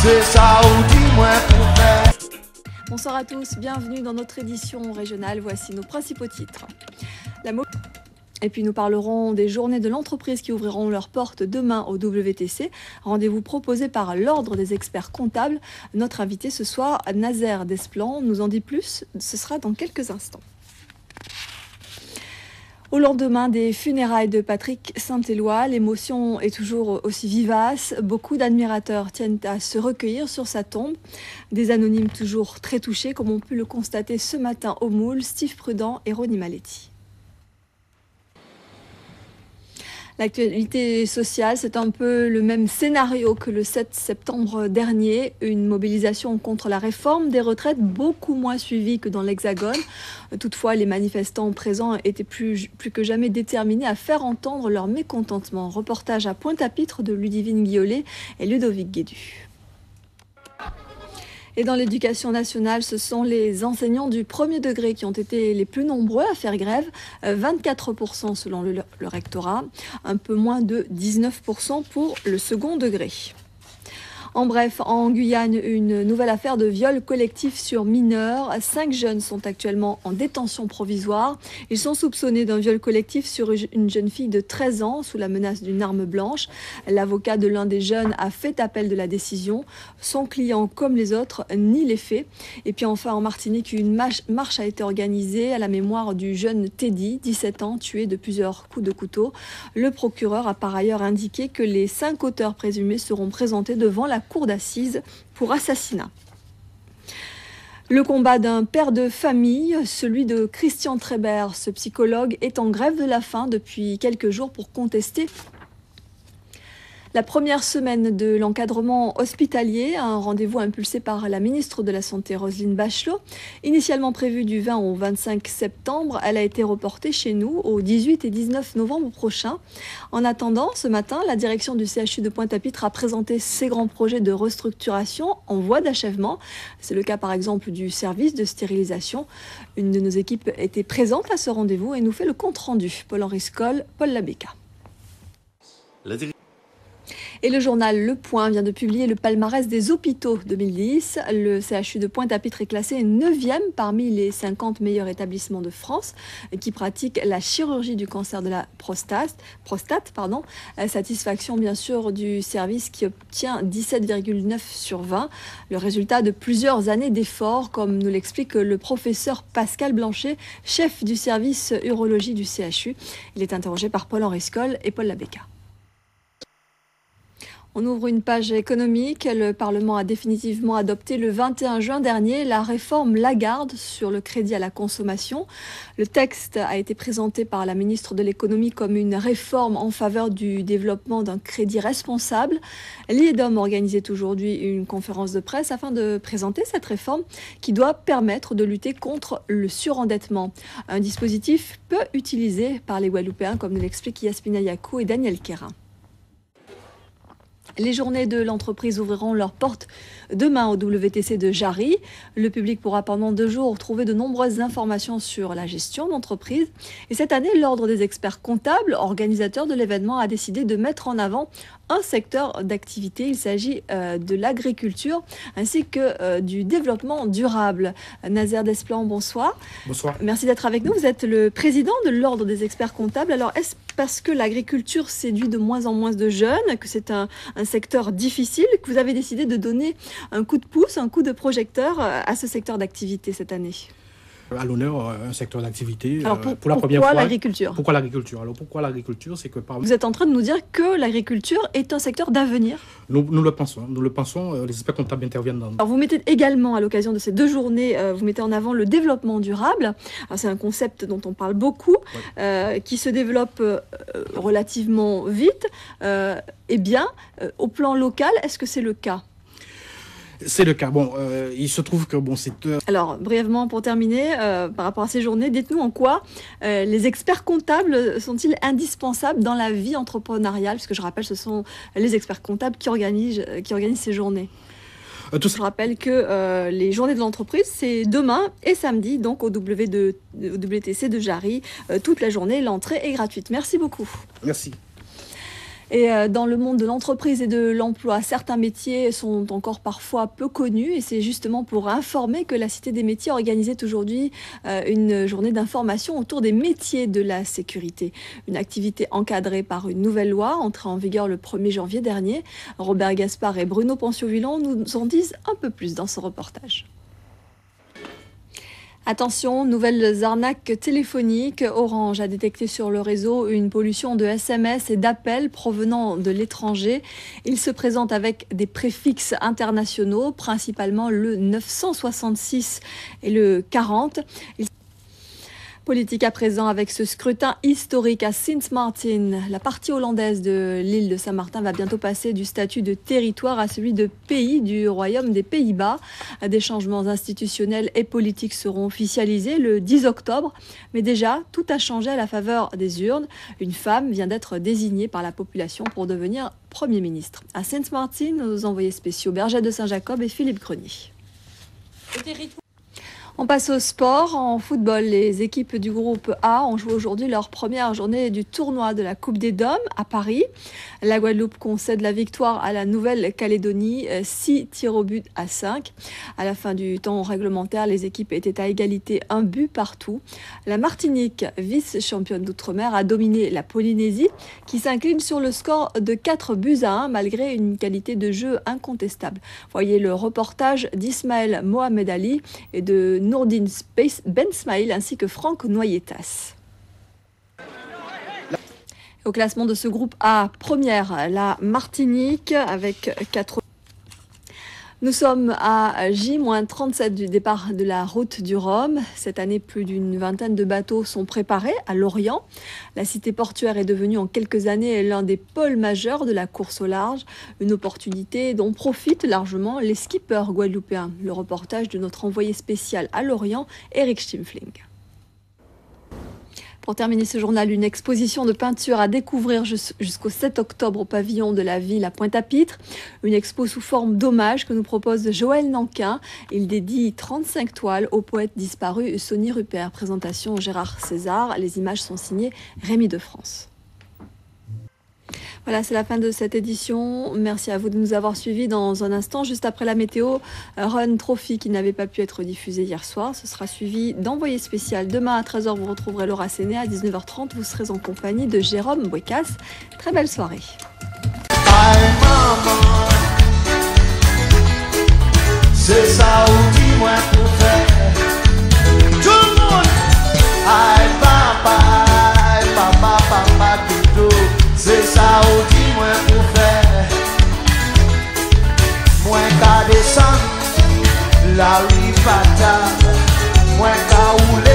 C'est ça ou dis-moi pour faire. Bonsoir à tous, bienvenue dans notre édition régionale. Voici nos principaux titres. Et puis nous parlerons des journées de l'entreprise qui ouvriront leurs portes demain au WTC. Rendez-vous proposé par l'Ordre des experts comptables. Notre invité ce soir, Nazaire Desplan, nous en dit plus. Ce sera dans quelques instants. Au lendemain des funérailles de Patrick Saint-Éloi, l'émotion est toujours aussi vivace. Beaucoup d'admirateurs tiennent à se recueillir sur sa tombe. Des anonymes toujours très touchés, comme ont pu le constater ce matin au Moule, Steve Prudent et Ronnie Maletti. L'actualité sociale, c'est un peu le même scénario que le 7 septembre dernier. Une mobilisation contre la réforme des retraites beaucoup moins suivie que dans l'Hexagone. Toutefois, les manifestants présents étaient plus que jamais déterminés à faire entendre leur mécontentement. Reportage à Pointe-à-Pitre de Ludivine Guillolet et Ludovic Guédu. Et dans l'éducation nationale, ce sont les enseignants du premier degré qui ont été les plus nombreux à faire grève, 24% selon le rectorat, un peu moins de 19% pour le second degré. En bref, en Guyane, une nouvelle affaire de viol collectif sur mineurs. 5 jeunes sont actuellement en détention provisoire. Ils sont soupçonnés d'un viol collectif sur une jeune fille de 13 ans sous la menace d'une arme blanche. L'avocat de l'un des jeunes a fait appel de la décision. Son client, comme les autres, nie les faits. Et puis enfin, en Martinique, une marche a été organisée à la mémoire du jeune Teddy, 17 ans, tué de plusieurs coups de couteau. Le procureur a par ailleurs indiqué que les 5 auteurs présumés seront présentés devant la cour d'assises pour assassinat. Le combat d'un père de famille, celui de Christian Trébert, ce psychologue, est en grève de la faim depuis quelques jours pour contester la première semaine de l'encadrement hospitalier, un rendez-vous impulsé par la ministre de la Santé, Roselyne Bachelot. Initialement prévue du 20 au 25 septembre, elle a été reportée chez nous au 18 et 19 novembre prochain. En attendant, ce matin, la direction du CHU de Pointe-à-Pitre a présenté ses grands projets de restructuration en voie d'achèvement. C'est le cas par exemple du service de stérilisation. Une de nos équipes était présente à ce rendez-vous et nous fait le compte-rendu. Paul-Henri Scoll, Paul Labéca. Et le journal Le Point vient de publier le palmarès des hôpitaux 2010. Le CHU de Pointe-à-Pitre est classé 9e parmi les 50 meilleurs établissements de France qui pratiquent la chirurgie du cancer de la prostate. Satisfaction bien sûr du service qui obtient 17,9 sur 20. Le résultat de plusieurs années d'efforts, comme nous l'explique le professeur Pascal Blanchet, chef du service urologie du CHU. Il est interrogé par Paul-Henri Scoll et Paul Labéca. On ouvre une page économique. Le Parlement a définitivement adopté le 21 juin dernier la réforme Lagarde sur le crédit à la consommation. Le texte a été présenté par la ministre de l'économie comme une réforme en faveur du développement d'un crédit responsable. L'IEDOM organisait aujourd'hui une conférence de presse afin de présenter cette réforme qui doit permettre de lutter contre le surendettement. Un dispositif peu utilisé par les Guadeloupéens, comme nous l'expliquent Yasmina Yakou et Daniel Kérin. Les journées de l'entreprise ouvriront leurs portes demain au WTC de Jarry. Le public pourra pendant 2 jours trouver de nombreuses informations sur la gestion d'entreprise. Et cette année, l'Ordre des experts comptables, organisateur de l'événement, a décidé de mettre en avant un secteur d'activité. Il s'agit de l'agriculture ainsi que du développement durable. Nazaire Desplan, bonsoir. Bonsoir. Merci d'être avec nous. Vous êtes le président de l'Ordre des experts comptables. Alors, est-ce parce que l'agriculture séduit de moins en moins de jeunes, que c'est un secteur difficile, que vous avez décidé de donner un coup de pouce, un coup de projecteur à ce secteur d'activité cette année? À l'honneur, un secteur d'activité. Alors pour la première fois. Pourquoi l'agriculture? Pourquoi l'agriculture? Alors pourquoi l'agriculture? C'est que Vous êtes en train de nous dire que l'agriculture est un secteur d'avenir? Nous le pensons. Nous le pensons. Les experts comptables interviennent dans. Alors vous mettez également, à l'occasion de ces 2 journées, vous mettez en avant le développement durable. C'est un concept dont on parle beaucoup, qui se développe relativement vite. Eh bien, au plan local, est-ce que c'est le cas? C'est le cas. Bon, il se trouve que c'est... Alors, brièvement, pour terminer, par rapport à ces journées, dites-nous en quoi les experts comptables sont-ils indispensables dans la vie entrepreneuriale? Puisque je rappelle, ce sont les experts comptables qui organisent ces journées. Je rappelle que les journées de l'entreprise, c'est demain et samedi, donc au WTC de Jarry, toute la journée. L'entrée est gratuite. Merci beaucoup. Merci. Et dans le monde de l'entreprise et de l'emploi, certains métiers sont encore parfois peu connus et c'est justement pour informer que la Cité des métiers organisait aujourd'hui une journée d'information autour des métiers de la sécurité. Une activité encadrée par une nouvelle loi entrée en vigueur le 1er janvier dernier. Robert Gaspard et Bruno Pensio-Villon nous en disent un peu plus dans ce reportage. Attention, nouvelles arnaques téléphoniques. Orange a détecté sur le réseau une pollution de SMS et d'appels provenant de l'étranger. Il se présente avec des préfixes internationaux, principalement le 966 et le 40. Politique à présent avec ce scrutin historique à Sint Maarten. La partie hollandaise de l'île de Saint-Martin va bientôt passer du statut de territoire à celui de pays du Royaume des Pays-Bas. Des changements institutionnels et politiques seront officialisés le 10 octobre. Mais déjà, tout a changé à la faveur des urnes. Une femme vient d'être désignée par la population pour devenir Premier ministre. À Sint Maarten, nos envoyés spéciaux Berger de Saint-Jacob et Philippe Grenier. On passe au sport. En football, les équipes du groupe A ont joué aujourd'hui leur première journée du tournoi de la Coupe des Dômes à Paris. La Guadeloupe concède la victoire à la Nouvelle-Calédonie, 6 tirs au but à 5. À la fin du temps réglementaire, les équipes étaient à égalité, un but partout. La Martinique, vice-championne d'outre-mer, a dominé la Polynésie qui s'incline sur le score de 4 buts à 1 malgré une qualité de jeu incontestable. Voyez le reportage d'Ismaël Mohamed Ali et de Nourdine Ben Smaïl ainsi que Franck Noyetas. Au classement de ce groupe A, première, la Martinique avec 4. Nous sommes à J-37 du départ de la route du Rhum. Cette année, plus d'une vingtaine de bateaux sont préparés à Lorient. La cité portuaire est devenue en quelques années l'un des pôles majeurs de la course au large. Une opportunité dont profitent largement les skippers guadeloupéens. Le reportage de notre envoyé spécial à Lorient, Eric Schimpfling. Pour terminer ce journal, une exposition de peinture à découvrir jusqu'au 7 octobre au pavillon de la ville à Pointe-à-Pitre. Une expo sous forme d'hommage que nous propose Joël Nanquin. Il dédie 35 toiles au poète disparu Sonny Rupert. Présentation Gérard César. Les images sont signées Rémi de France. Voilà, c'est la fin de cette édition. Merci à vous de nous avoir suivis. Dans un instant, juste après la météo, Run Trophy qui n'avait pas pu être diffusé hier soir. Ce sera suivi d'Envoyé spécial. Demain à 13h, vous retrouverez Laura Séné. À 19h30, vous serez en compagnie de Jérôme Bouécasse. Très belle soirée. C'est ça ou dis-moi pour faire. Tout le monde. Aïe papa, papa, papa, tout. C'est ça ou dis-moi pour faire. Moi qu'à descendre la rue fatale. Moi qu'à rouler.